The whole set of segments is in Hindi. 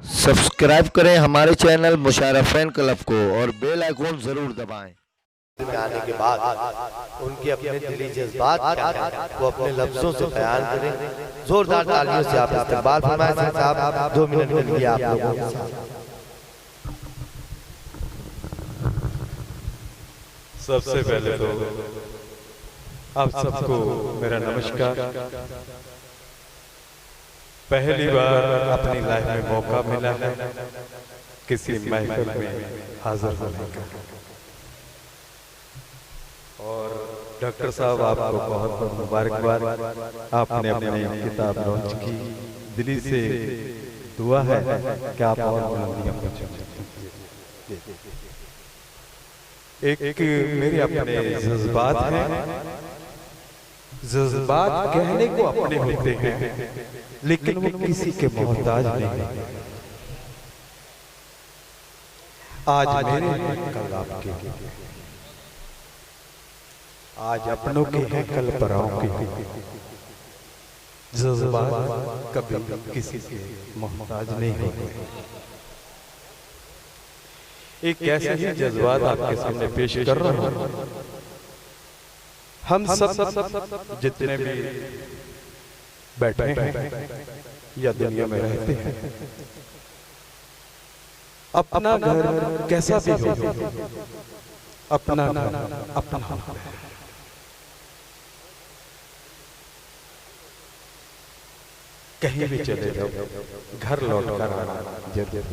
सब्सक्राइब करें हमारे चैनल मुशारफ फैन क्लब को और बेल आइकॉन जरूर दबाएं। में आने के बाद उनके अपने दिली जज्बात क्या है वो अपने लफ्जों से बयान करें। जोरदार तालियों से आप इस्तेमाल फरमाएं। साहब 2 मिनट के लिए आप लोगों के साथ। सबसे पहले तो आप सबको मेरा नमस्कार। पहली बार अपनी लाइफ में मौका मिला है किसी महफिल में हाजिर होने का, और डॉक्टर साहब आपको बहुत बहुत मुबारकबाद। आपने अपनी किताब लॉन्च की, दिल्ली से दुआ है कि आप और बुलंदियां पहुंचे। एक मेरे अपने जज्बात हैं, जज्बात कहने को अपने होते हैं लेकिन वो किसी के मोहताज नहीं। आज मेरे हैं कल आपके, आज अपनों के हैं कल पराओं के। जज्बात कभी किसी के मोहताज नहीं होते। एक ऐसे ही जज्बात आपके सामने पेश कर रहा हूं। हम सब जितने भी बैठे हैं या दुनिया में रहते हैं, अपना घर कैसा भी हो, अपना घर अपना है। कहीं भी चले जाओ, घर लौट कर आना जरूर।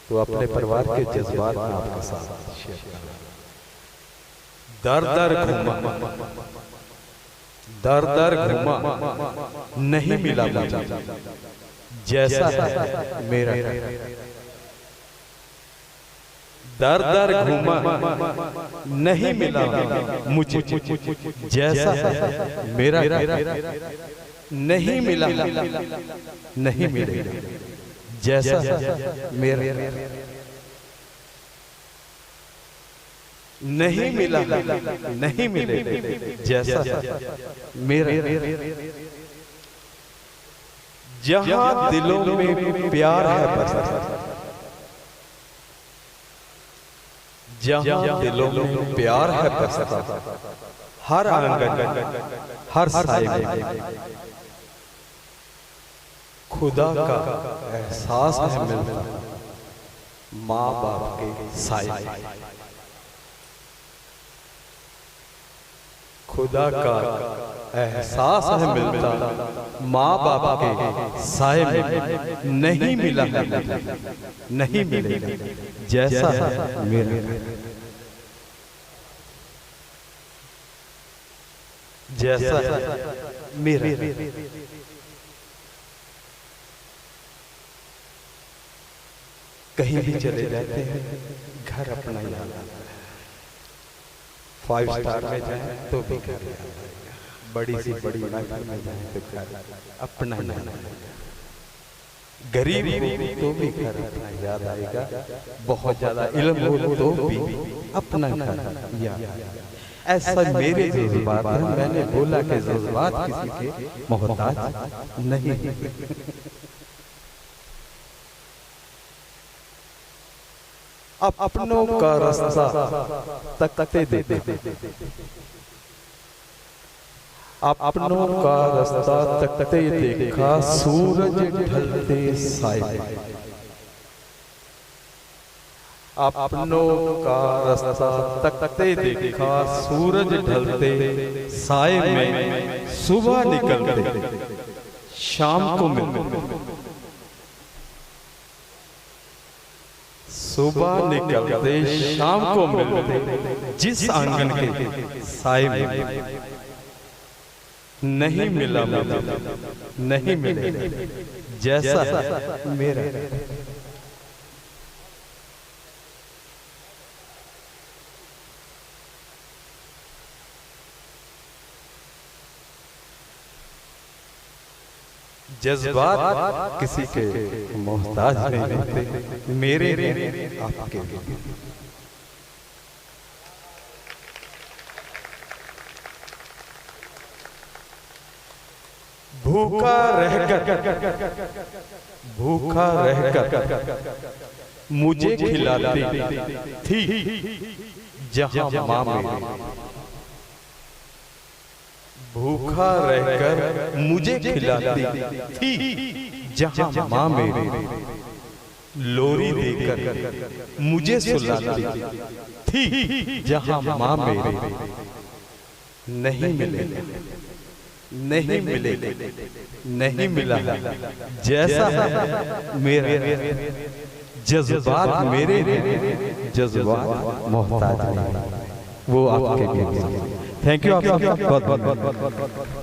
तो अपने परिवार के जज्बात में आपके साथ शेयर करना। दर दर घूमा नहीं मिला मुझे जैसा है मेरा। दर दर घूमा नहीं मिला मुझे जैसा है मेरा। नहीं मिला नहीं मिले जैसा है मेरा। नहीं मिला नहीं मिले जैसा मेरा। जहां दिलों में प्यार है बसा, जहां दिलों में प्यार है बसा, हर आंगन हर साए में खुदा का एहसास है मिलता माँ बाप के साए। खुदा का एहसास है मिलता माँ बाप के साए में। नहीं मिला नहीं मिले जैसा है मेरा। जैसा है मेरा। कहीं भी चले जाते हैं घर अपना याद आता है। 5 स्टार में जाए तो भी घर याद आएगा, बड़ी सी बड़ी महफिल में जाए तो घर अपना याद आएगा। गरीब हो तो भी घर अपना याद आएगा, बहुत ज्यादा इल्म हो तो भी अपना घर याद आएगा। ऐसा मेरे जज्बात है। मैंने बोला कि जज्बात किसी के मोहताज नहीं। अब अपनों का रास्ता तकते देखा, अपनों का रास्ता तकते देखा, सूरज ढलते साए। अपनों का रास्ता तकते देखा, सूरज ढलते साए में। सुबह निकलते शाम को मिलते, सुबह निकलते शाम को मिलते जिस आंगन के साए में। नहीं मिला नहीं मिले जैसा मेरा। जज्बात किसी के मोहताज नहीं होते, मेरे आपके। भूखा रहकर मुझे खिलाती थी जहां माँ मेरी। भूखा रहकर मुझे खिलाती थी जहां माँ मेरी। लोरी देकर मुझे सुलाती थी जहां माँ मेरी। नहीं मिलेगा, नहीं मिलेगा, नहीं मिला जैसा मेरा जज्बात, मेरे जज्बात मोहताज नहीं, वो आपके लिए। थैंक यू आप सबका बहुत बहुत।